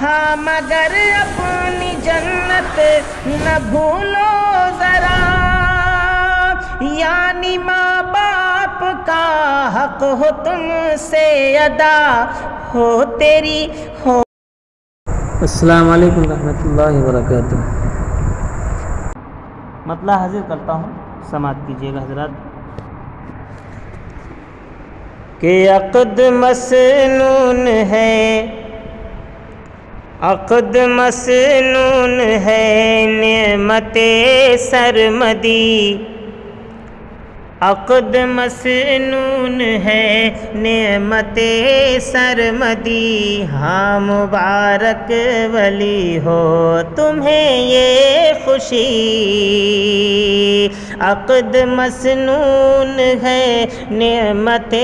ہاں مگر اپنی جنت نہ بھولو ذرا، یعنی ماں باپ کا حق ہو تم سے ادا، ہو تیری ہو۔ السلام علیکم ورحمۃ اللہ وبرکاتہ۔ مطلع حاضر کرتا ہوں، سماعت کیجیے گا حضرات۔ کہ عقد مسنون ہے، عقد مسنون ہے نعمت سرمدی، عقد مسنون ہے نعمت سرمدی، ہاں مبارک ولی ہو تمہیں یہ خوشی، عقد مسنون ہے نعمت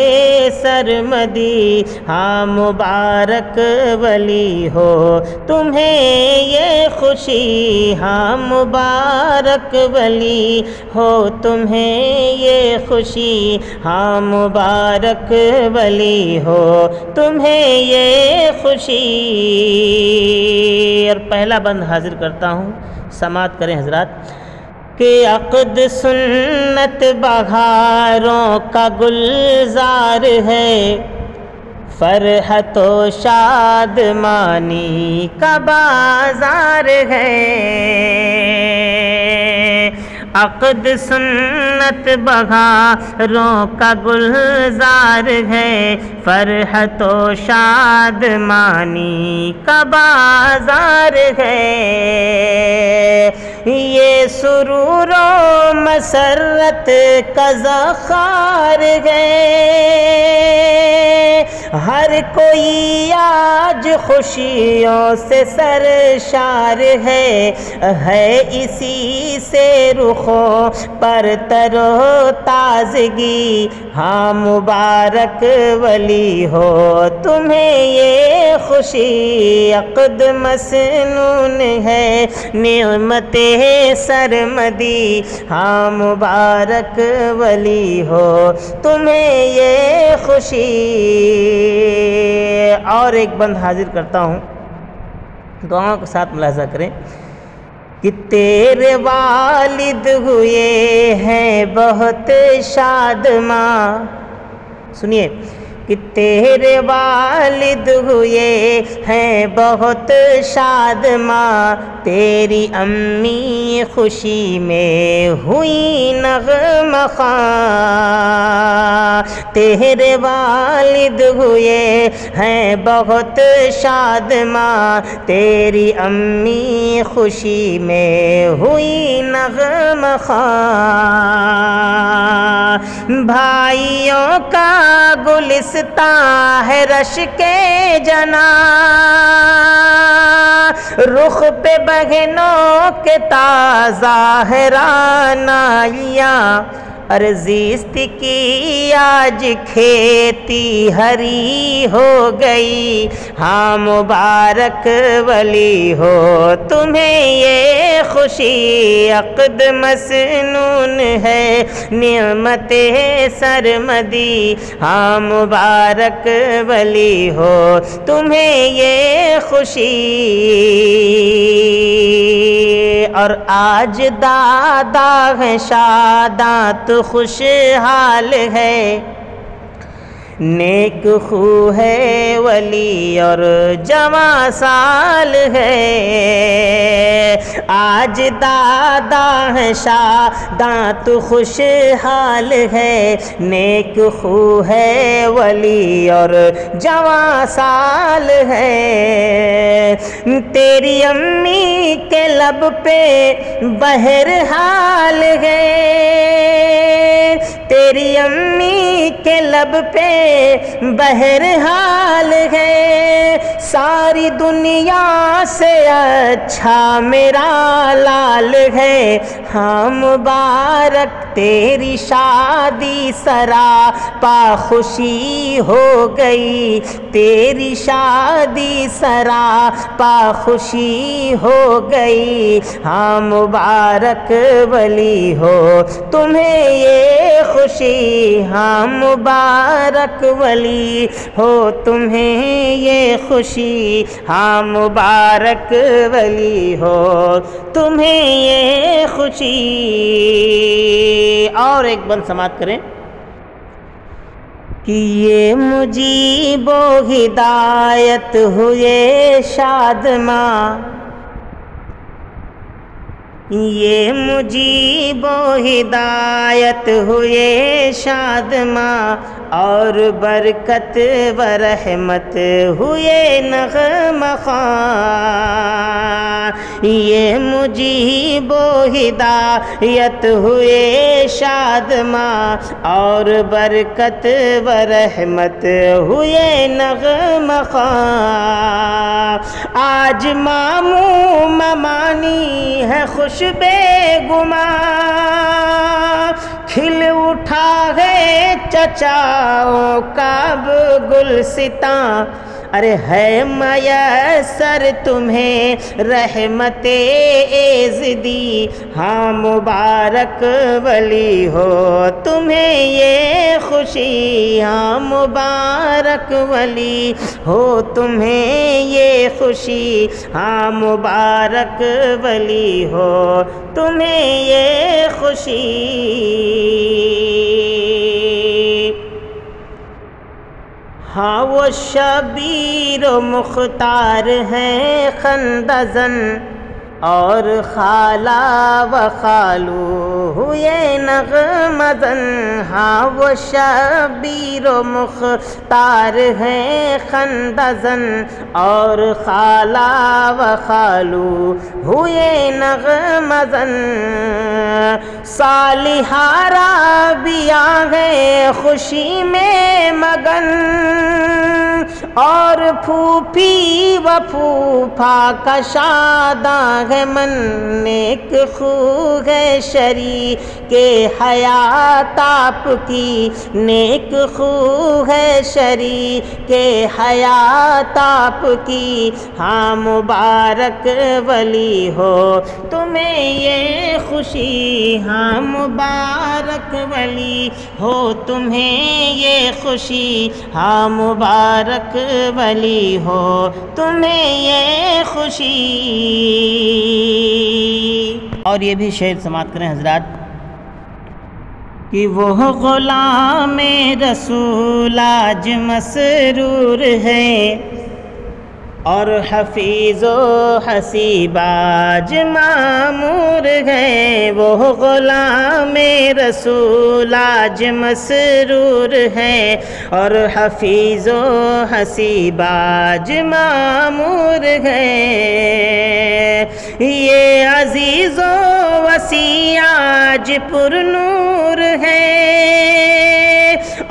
سرمدی، ہاں مبارک ولی ہو تمہیں یہ خوشی، ہاں مبارک ولی ہو تمہیں یہ خوشی، ہاں مبارک ولی ہو تمہیں یہ خوشی۔ اور پہلا بند حاضر کرتا ہوں، سماعت کریں حضرات۔ کہ عقد سنت بہاروں کا گلزار ہے، فرحت و شادمانی کا بازار ہے، عقد سنت بہاروں کا گلزار ہے، فرحت و شادمانی کا بازار ہے، یہ سرور و مسرت کا زخار ہے، ہر کوئی آج خوشیوں سے سرشار ہے اسی سے رخوں پر تر و تازگی، ہاں مبارک ولی ہو تمہیں یہ خوشی، عقد مسنون ہے نعمت سرمدی، ہاں مبارک ولی ہو تمہیں یہ خوشی۔ اور ایک بند حاضر کرتا ہوں، دعاؤں کے ساتھ ملاحظہ کریں۔ کہ تیرے والد ہوئے ہیں بہت شادماں، سنیے، کہ تیرے والد ہوئے ہیں بہت شادماں، تیری امی خوشی میں ہوئی نغمہ خواں، تیرے والد ہوئے ہیں بہت شادماں، تیری امی خوشی میں ہوئی نغمہ خواں، بھائیوں کا گلستاں ہے رش کے جناں، رخ پہ بہنوں کے تازہ ہے رعنائیاں، ارزیست کی آج کھیتی ہری ہو گئی، ہاں مبارک ولی ہو تمہیں یہ خوشی، عقد مسنون ہے نعمت سرمدی، ہاں مبارک ولی ہو تمہیں یہ خوشی۔ اور آج دادا ہے شاداں تو خوشحال ہے، نیک خو ہے ولی اور جواں سال ہے، آج دادا ہے شاداں تو خوشحال ہے، نیک خو ہے ولی اور جواں سال ہے، تیری امی کے لب پہ بہرحال ہے، تیری امی کے لب پہ بہرحال ہے، ساری دنیا سے اچھا میرا لال ہے، ہاں مبارک تیری شادی سراپا خوشی ہو گئی، تیری شادی سراپا خوشی ہو گئی، ہاں مبارک ولی ہو تمہیں یہ خوشی، ہاں مبارک ولی ہو تمہیں یہ خوشی، ہاں مبارک ولی ہو تمہیں یہ خوشی۔ اور ایک بند سماعت کریں کہ یہ مجیب و ہدایت ہوئے شادماں، یہ مجیب و ہدایت ہوئے شادماں، اور برکت و رحمت ہوئے نغمہ خواں، یہ مجیب و ہدایت ہوئے شادماں، اور برکت و رحمت ہوئے نغمہ خواں، آج معموم مانی ہے خوش بے گماں، کھل اٹھا ہے چچاؤں کا گلستاں، ارے ہے میسر تمہیں رحمت ایزدی، ہاں مبارک ولی ہو تمہیں یہ خوشی، ہاں مبارک ولی ہو تمہیں یہ خوشی، ہاں مبارک ولی ہو تمہیں یہ خوشی۔ ہاں وہ شبیر و مختار ہیں خندہ زن، اور خالہ و خالو ہوئے نغمہ زن، ہاں وہ شبیر و مختار ہیں خندہ زن، اور خالہ و خالو ہوئے نغمہ زن، صالحہ رابعہ ہیں خوشی میں مگن، اور پھوپھی و پھوپھا کا شاداں ہے من، نیک خو ہے شریک حیات آپ کی، نیک خو ہے شریک حیات آپ کی، ہاں مبارک ولی ہو تمہیں یہ خوشی، ہاں مبارک ولی ہو تمہیں یہ خوشی، ہاں مبارک ولی ہو تمہیں یہ خوشی۔ اور یہ بھی شعر سماعت کریں حضرات کہ وہ غلام رسول آج مسرور ہے، اور حفیظ و حسیب آج معمور ہے، وہ غلام رسول آج مسرور ہے، اور حفیظ و حسیب آج معمور ہے، یہ عزیز و وسیع آج پر نور ہے،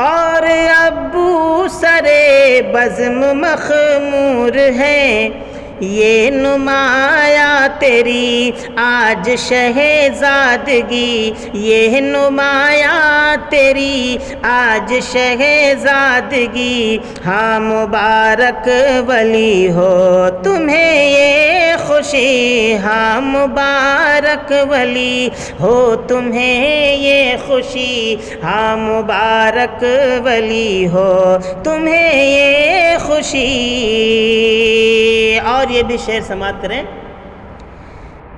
اور ابو سرے بزم مخمور ہے، یہ نمایاں تیری آج شہزادگی، یہ نمایاں تیری آج شہزادگی، ہاں مبارک ولی ہو تمہیں یہ خوشی، ہاں مبارک ولی ہو تمہیں یہ خوشی، ہاں مبارک ولی ہو تمہیں یہ خوشی۔ اور یہ بھی شعر سماعت کریں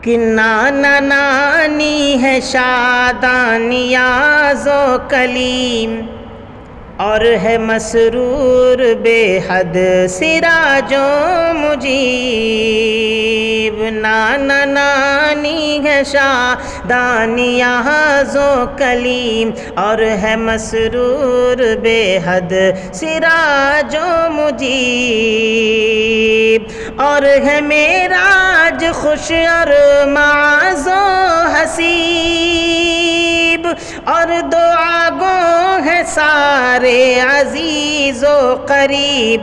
کہ نانا نانی ہے شاداں نیاز و کلیم، اور ہے مسرور بے حد سراج و مجیب، نانا نانی ہے شاداں نیاز و کلیم، اور ہے مسرور بے حد سراج و مجیب، اور ہے معراج خوش اور معاذ و حسیب، اور دعا گو ہے سارے عزیز و قریب،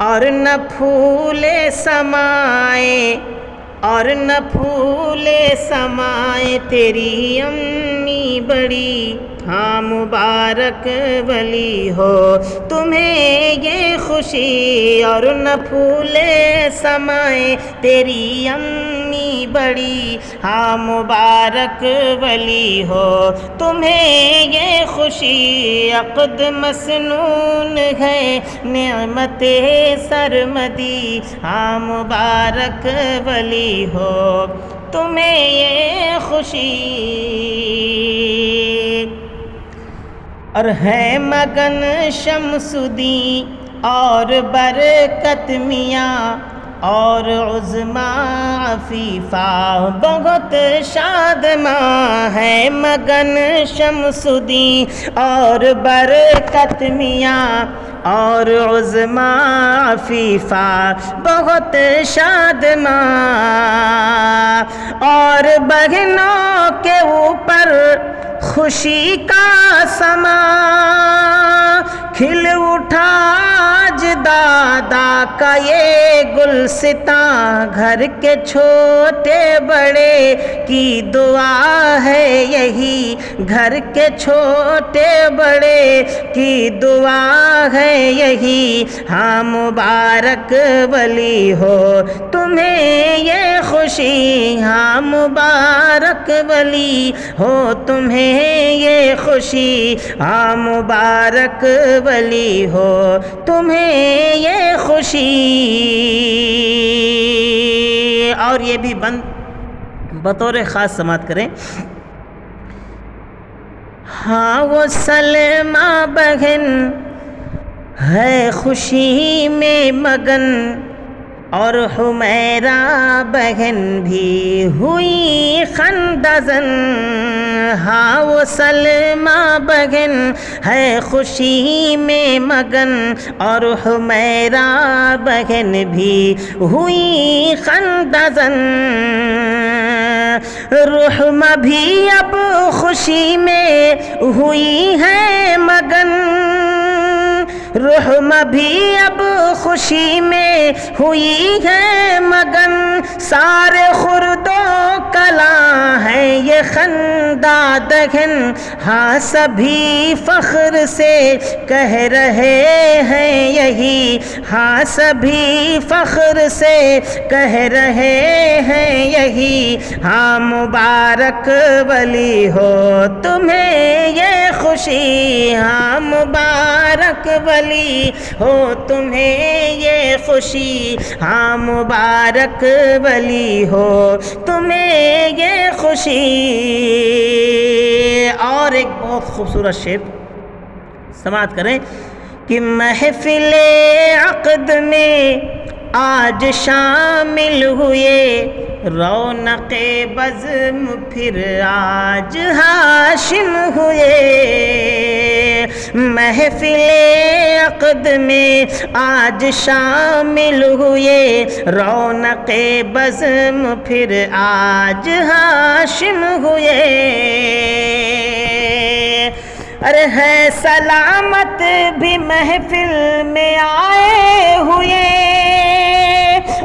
اور نہ پھولے سمائے اور نہ پھولے سمائے تیری امی بڑی، ہاں مبارک ولی ہو تمہیں یہ خوشی، اور نہ پھولے سمائے تیری امی بڑی، ہاں مبارک ولی ہو تمہیں یہ خوشی، عقد مسنون ہے نعمت سرمدی، ہاں مبارک ولی ہو تمہیں یہ خوشی۔ اور ہے مگن شمس الدین اور برکت میاں، اور عظمیٰ عفیفہ بہت شادماں، ہے مگن شمس الدین اور برکت میاں، اور عظمیٰ عفیفہ بہت شادماں، اور بہنوں کے اوپر خوشی کا سما کھل اٹھا آج دادا کا یہ گلستاں، گھر کے چھوٹے بڑے کی دعا ہے یہی، گھر کے چھوٹے بڑے کی دعا ہے یہی، ہاں مبارک ولی ہو تمہیں یہ خوشی، ہاں مبارک ولی ہو تمہیں یہ خوشی، ہاں مبارک ولی ہو تمہیں یہ خوشی۔ اور یہ بھی بطور خاص سماعت کریں، ہاں وہ سلمہ بہن ہے خوشی میں مگن، اور حمیرہ بہن بھی ہوئی خندزن، ہاں وہ سلمہ بہن ہے خوشی میں مگن، اور حمیرہ بہن بھی ہوئی خندزن، رحمہ بھی اب خوشی میں ہوئی ہے مگن، رحمہ بھی اب خوشی میں ہوئی ہے مگن، سارے خرد و کلاں ہے یہ خندہ دہن، ہاں سبھی فخر سے کہہ رہے ہیں یہی، ہاں سبھی فخر سے کہہ رہے ہیں یہی، ہاں مبارک ولی ہو تمہیں یہ خوشی، ہاں مبارک ولی ہو تمہیں یہ خوشی، ہاں مبارک ولی ہو تمہیں یہ خوشی۔ اور ایک بہت خوبصورت شعر سماعت کریں کہ محفل عقد میں آج شامل ہوئے، رونق بزم پھر آج ہاشم ہوئے، محفل عقد میں آج شامل ہوئے، رونق بزم پھر آج ہاشم ہوئے، ارے ہے سلامت بھی محفل میں آئے ہوئے،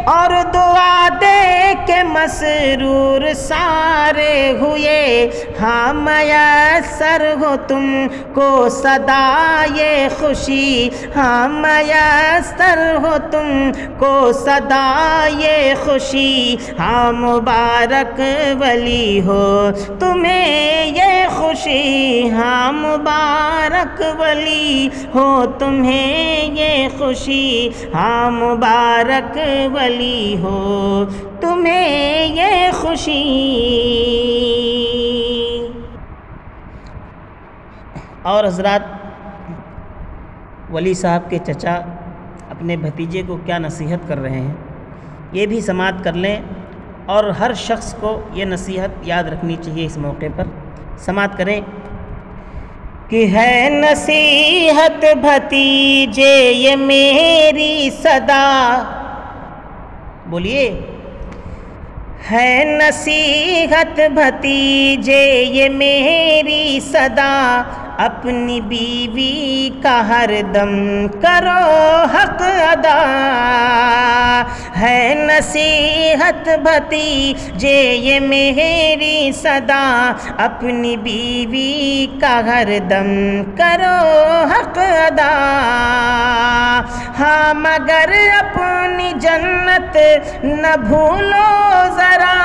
اور دعا دے کے مسرور سارے ہوئے، ہاں میسر ہو تم کو صدا یہ خوشی، ہاں میسر ہو تم کو صدا یہ خوشی، ہاں مبارک ولی ہو تمہیں یہ خوشی، ہاں مبارک ولی ہو تمہیں یہ خوشی، ہاں مبارک ولی ہو تمہیں یہ خوشی۔ اور حضرات، ولی صاحب کے چچا اپنے بھتیجے کو کیا نصیحت کر رہے ہیں یہ بھی سماعت کر لیں، اور ہر شخص کو یہ نصیحت یاد رکھنی چاہیے اس موقع پر۔ سماعت کریں کہ ہے نصیحت بھتیجے یہ میری صدا، بولیے، ہے نصیحت بھتیجے یہ میری صدا، اپنی بیوی کا ہر دم کرو حق ادا، ہے نصیحت بھتیجے یہ میری صدا، اپنی بیوی کا ہر دم کرو حق ادا، ہاں مگر اپنی جنت نہ بھولو ذرا،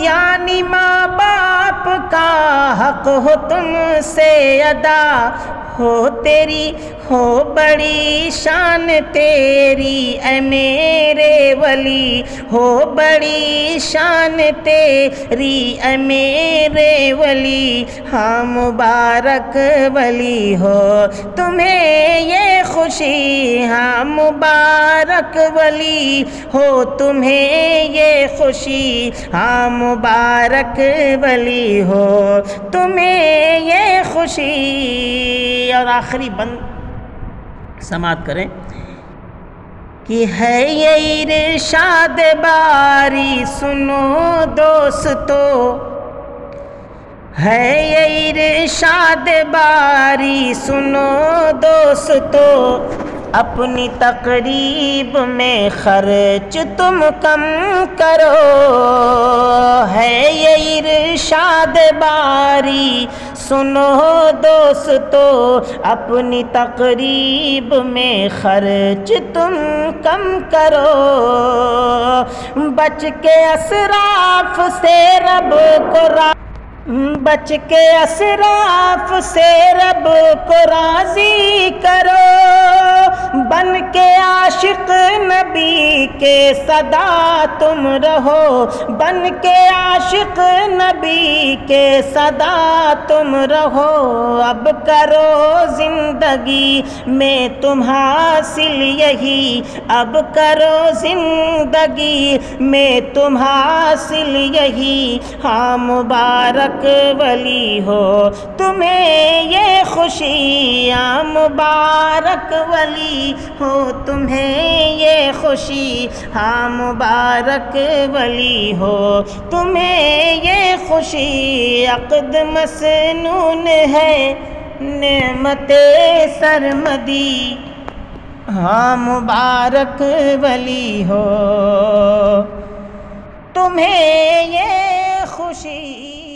یعنی ماں باپ کا حق ہو تم سے ادا، ہو تیری ہو بڑی شان تیری اے میرے ولی، ہو بڑی شان تیری اے میرے ولی، ہاں مبارک ولی ہو تمہیں یہ خوشی، ہاں مبارک ولی ہو تمہیں یہ خوشی، ہاں مبارک ولی ہو تمہیں یہ خوشی۔ اور آخری بند سماعت کریں کہ ہے یہ ارشاد باری سنو دوستو، ہے یہ ارشاد باری سنو دوستو، اپنی تقریب میں خرچ تم کم کرو، ہے یہ ارشاد باری سنو دوستو، اپنی تقریب میں خرچ تم کم کرو، بچ کے اسراف سے رب کو بچ کے اسراف سے رب کو راضی کرو، بن کے عاشق نبی کے صدا تم رہو، بن کے عاشق نبی کے صدا تم رہو، اب کرو زندگی میں تم حاصل یہی، اب کرو زندگی میں تم حاصل یہی، ہاں مبارک ولی ہو تمہیں یہ خوشی، ہاں مبارک ولی ہو تمہیں یہ خوشی، ہاں مبارک ولی ہو تمہیں یہ خوشی، عقد مسنون ہے نعمت سرمدی، ہاں مبارک ولی ہو تمہیں یہ خوشی۔